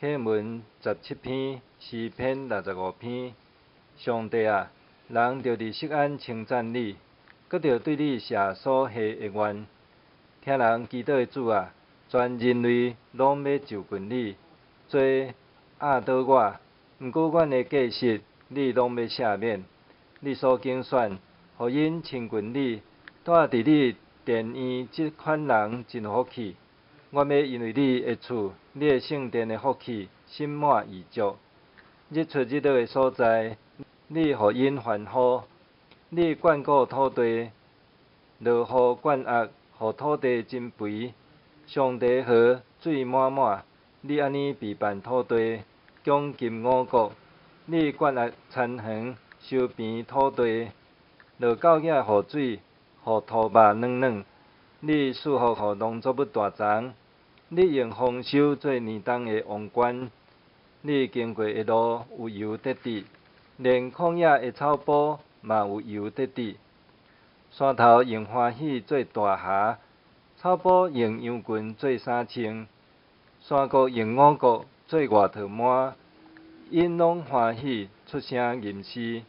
启文17篇，诗篇65篇。上帝啊，人着伫锡安称赞你，搁着对你写所下的愿。听人祈祷的主啊，全人类拢要就近你，做压倒我。毋过阮的过失，你拢要赦免。你所拣选，互因亲近你，住伫你殿院即款人真福气。我要因为你的厝、你的圣殿的福气，心满意足。日出日落的所在，你互因欢呼。你眷顾土地，落雨灌压，互土地增肥。上帝河水满满，你安尼备办土地，奖金五谷。你灌压田园，修平土地，落狗仔雨水，互土肉软软。你赐福互农作物大长。你用丰收做年冬的王冠。你经过的路有油得滴，连旷野的草埔嘛有油得滴。山头用欢喜做大鞋，草埔用羊群做衫穿，山谷用五谷做外套满，因拢欢喜出声吟诗。